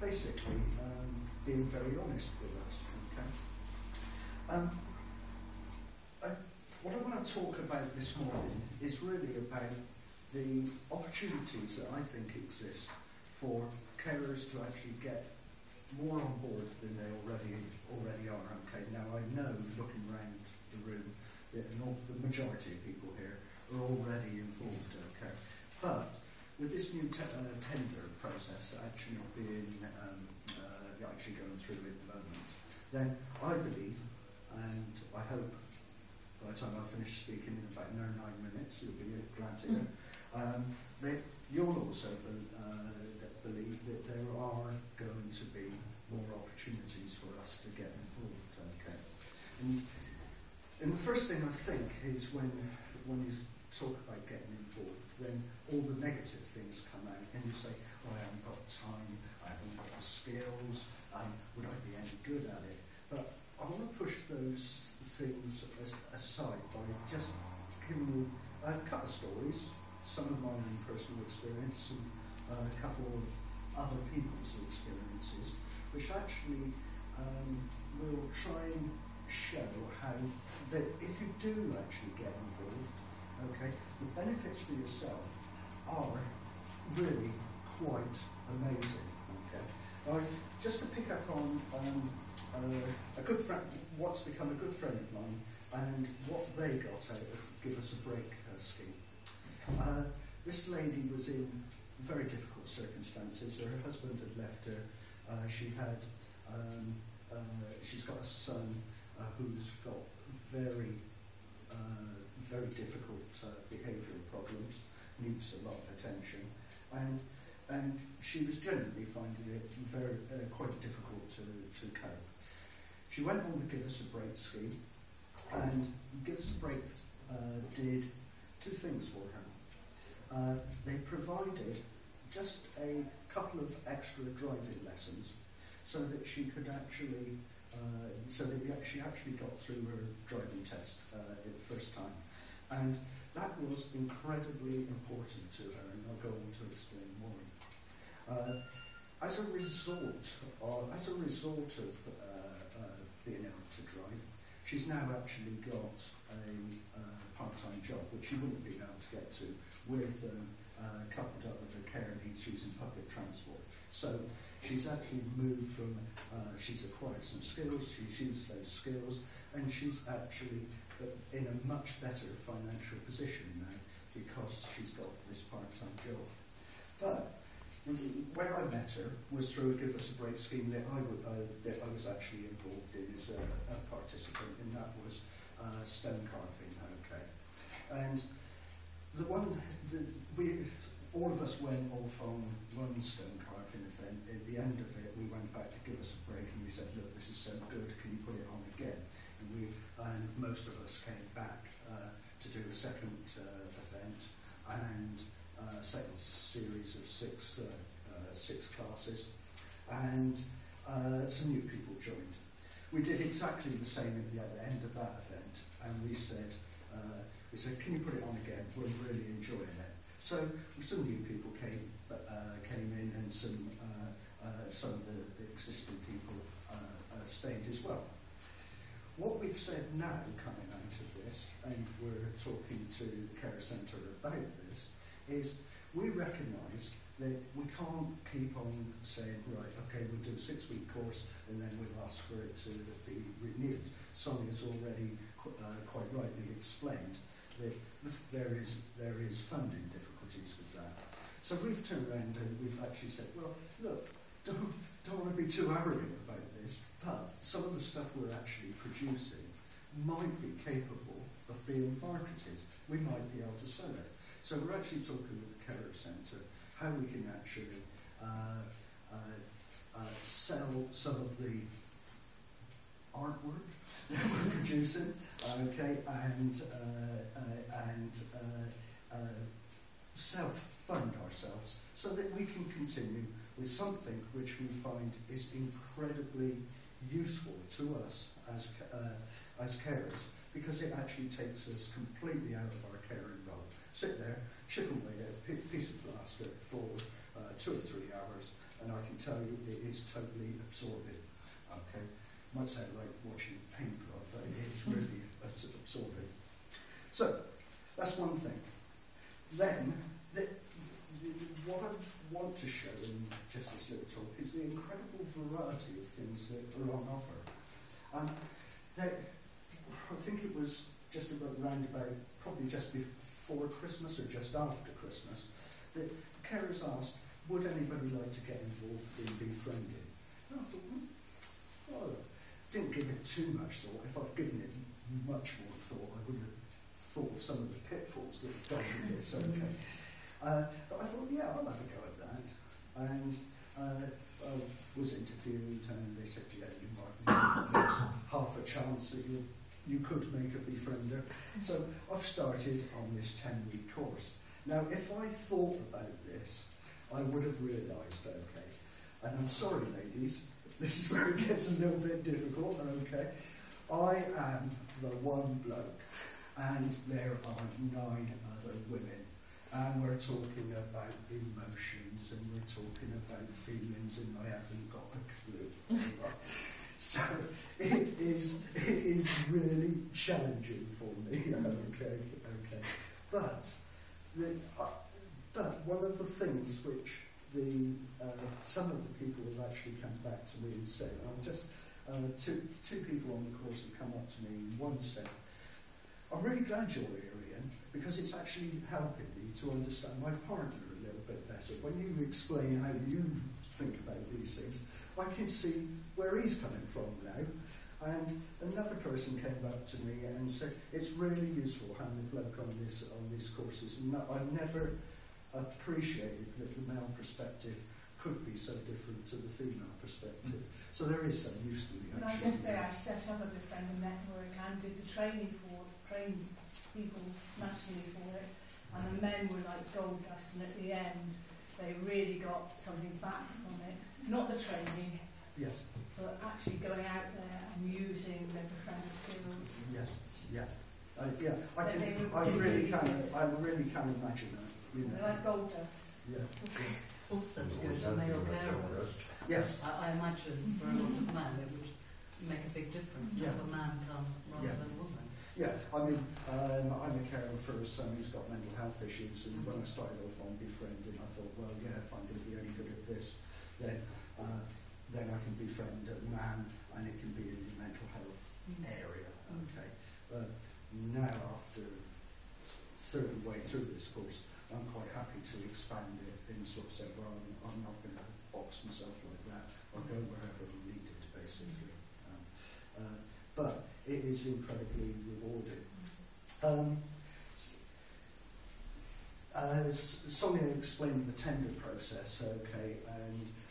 basically being very honest with us. Okay. What I want to talk about this morning is really about the opportunities that I think exist for carers to actually get more on board than they already are. Okay. Now I know, looking around the room, that the majority of people here are already involved. Okay, but with this new tender process actually being actually going through at the moment, then I believe, and I hope by the time I finish speaking in about 9 minutes, you'll be glad to hear, that you'll also believe that there are going to be more opportunities for us to get involved. Okay, and the first thing I think is when you talk about getting involved, then all the negative things come out, and you say, "Oh, I haven't got time, I haven't got the skills, would I be any good at it?" But I want to push those things aside by just giving you a couple of stories, some of my own personal experience and a couple of other people's experiences, which actually will try and show how that if you do actually get involved, okay, the benefits for yourself are really quite amazing. Okay, now, just to pick up on a good friend, what's become a good friend of mine, and what they got out of Give Us a Break scheme. This lady was in very difficult circumstances. Her husband had left her. She's got a son who's got very difficult behavioural problems, needs a lot of attention, and she was generally finding it quite difficult to cope. She went on the Give Us a Break scheme, and Give Us a Break did two things for her. They provided just a couple of extra driving lessons so that she could actually she actually got through her driving test the first time, and that was incredibly important to her, and I'll go on to explain why. As a result of being able to drive, she's now actually got a part-time job, which she wouldn't have been able to get to with coupled up with her care needs using public transport. So she's actually moved from, she's acquired some skills, she's used those skills, and she's actually in a much better financial position now because she's got this part-time job. But where I met her was through a Give Us a Break scheme that I was actually involved in as a participant, and that was stone carving. Okay, and all of us went off on one stone carving event. At the end of it, we went back to Give Us a Break, and we said, "Look, this is so good. Can you put it on again?" And most of us came back to do a second event and second series of six classes, and some new people joined. We did exactly the same at the other end of that event, and we said, "Can you put it on again? We're really enjoying it." So some new people came in, and some of the existing people stayed as well. What we've said now, coming out of this, and we're talking to the Care Centre about this, is we recognise that we can't keep on saying, right, okay, we'll do a 6-week course and then we'll ask for it to be renewed. Sonia's already quite rightly explained that there is funding difficulties with that. So we've turned around and we've actually said, well, look, don't want to be too arrogant about this, but some of the stuff we're actually producing might be capable of being marketed. We might be able to sell it. So we're actually talking with the Care Centre how we can actually sell some of the artwork that we're producing, okay, and self-fund ourselves so that we can continue with something which we find is incredibly useful to us as carers, because it actually takes us completely out of our caring role. Sit there, chip away at a piece of plaster for 2 or 3 hours, and I can tell you it is totally absorbing. Okay, might sound like watching paint dry, but it's really absorbing. So that's one thing. Then what I want to show in just this little talk is the incredible variety of things that are on offer. I think it was just around about, probably just before Christmas or just after Christmas, that carers asked, would anybody like to get involved in befriending? And I thought, well, didn't give it too much thought. If I'd given it much more thought, I would have thought of some of the pitfalls that have gone with this. Okay. But I thought, yeah, I'll have a go at that. And I was interviewed, and they said, yeah, you might there's half a chance that you could make a befriender. So I've started on this 10-week course. Now, if I thought about this, I would have realised, okay, and I'm sorry, ladies, this is where it gets a little bit difficult, okay. I am the one bloke, and there are 9 other women. And we're talking about emotions, and we're talking about feelings, and I haven't got a clue. So it is really challenging for me. Okay. But one of the things which some of the people have actually come back to me and said, two people on the course have come up to me, and one said, I'm really glad you're here, Ian, because it's actually helping me to understand my partner a little bit better. When you explain how you think about these things, I can see where he's coming from now. And another person came up to me and said, it's really useful having a bloke on these courses. I've never appreciated that the male perspective could be so different to the female perspective. So there is some use to me. Can I just say I set up a befriender network and did the training train people nationally for it, and the men were like gold dust, and at the end they really got something back from it. Not the training, yes, but actually going out there and using their befriender skills. Yes, yeah. I really can imagine that. You know. They're like gold dust. Yeah. Also to go to male carers. Yes. I imagine for a lot of men it would make a big difference to have a man come rather than a woman. Yeah, I mean, I'm a carer for a son who's got mental health issues, and when I started off on befriending, I thought, well, yeah, if I'm going to be any good at this, then I can befriend a man, and it can be in the mental health area, okay? But now, after third way through this course, I'm quite happy to expand it and sort of say, well, I'm not going to box myself like that. I'll go wherever I'm needed, basically. But it is incredibly rewarding. Sonia explained the tender process, okay,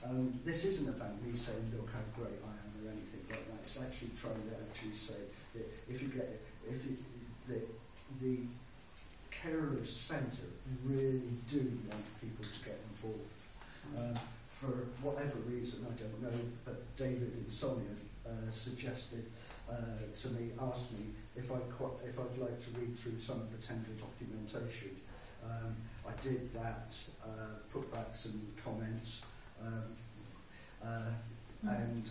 and this isn't about me saying, look how great I am or anything like that. It's actually trying to actually say that the Carers Centre really do want people to get involved. For whatever reason, I don't know, but David and Sonia suggested to me, asked me if I'd like to read through some of the tender documentation. I did that, put back some comments, and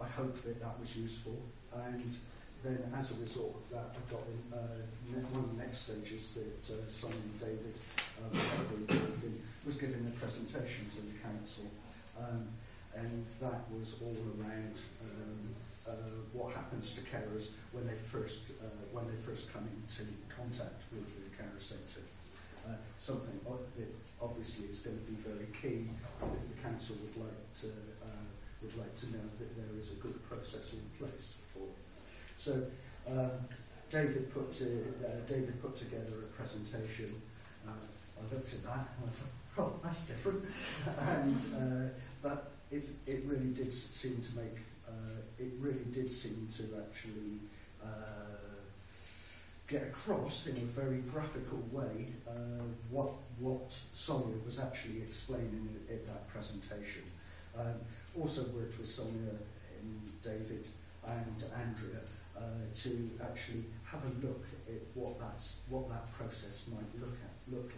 I hope that was useful. And then, as a result of that, I got one of the next stages that Sonia and David were involved in was giving a presentation to the council, and that was all around what happens to carers when they first come into contact with the Carer Centre. Something that obviously is going to be very key that the council would like to know that there is a good process in place for. So David put together a presentation. I looked at that and I thought, oh, that's different. And but it really did seem to make actually get across in a very graphical way what Sonia was actually explaining in that presentation. Also worked with Sonia and David and Andrea to actually have a look at what that process might look like.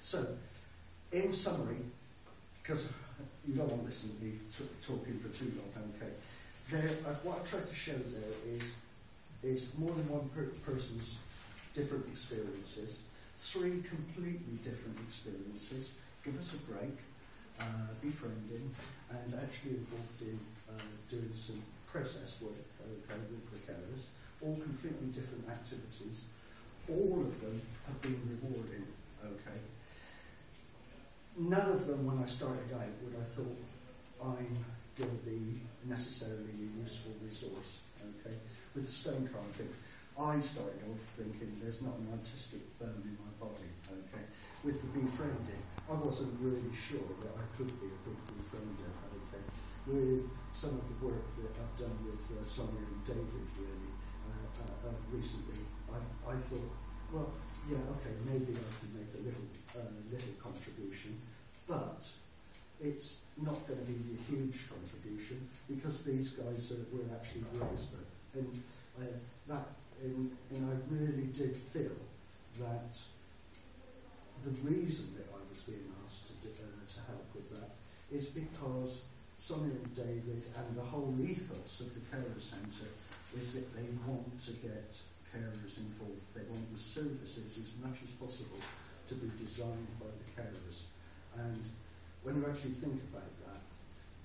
So, in summary, because you don't want to listen to me talking for too long, okay. What I've tried to show there is more than one person's different experiences, 3 completely different experiences. Give us a break, befriending, and actually involved in doing some process work, okay, with the carers. All completely different activities. All of them have been rewarding, okay. None of them, when I started out, would I thought I'm going to be necessarily a useful resource, okay. With the stone carving, I started off thinking there's not an artistic bone in my body, okay. With the befriending, I wasn't really sure that I could be a good befriender, okay. With some of the work that I've done with Sonia and David, really, recently, I thought, well, yeah, okay, maybe I can make a little contribution, but it's not going to be a huge contribution because these guys were actually Willisburg, and I really did feel that the reason that I was being asked to help with that is because Sonia and David and the whole ethos of the Carer Centre is that they want to get carers involved. They want the services as much as possible to be designed by the carers. And when you actually think about that,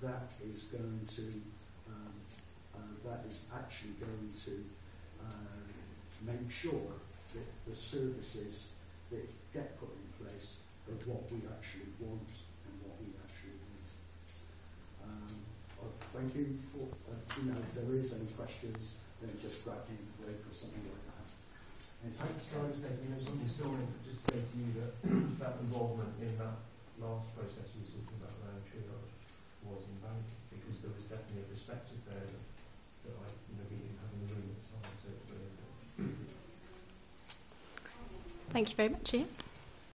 that is actually going to make sure that the services that get put in place are what we actually want and what we actually need. Thank you for, if there is any questions, then just grab me a break or something like that. Thanks, I was thinking, something's filming, just to say to you that that involvement in that last process you were talking about around triage was invaluable, because there was definitely a perspective there that I we didn't have in the room at the time, so it was very important. Thank you very much, Ian.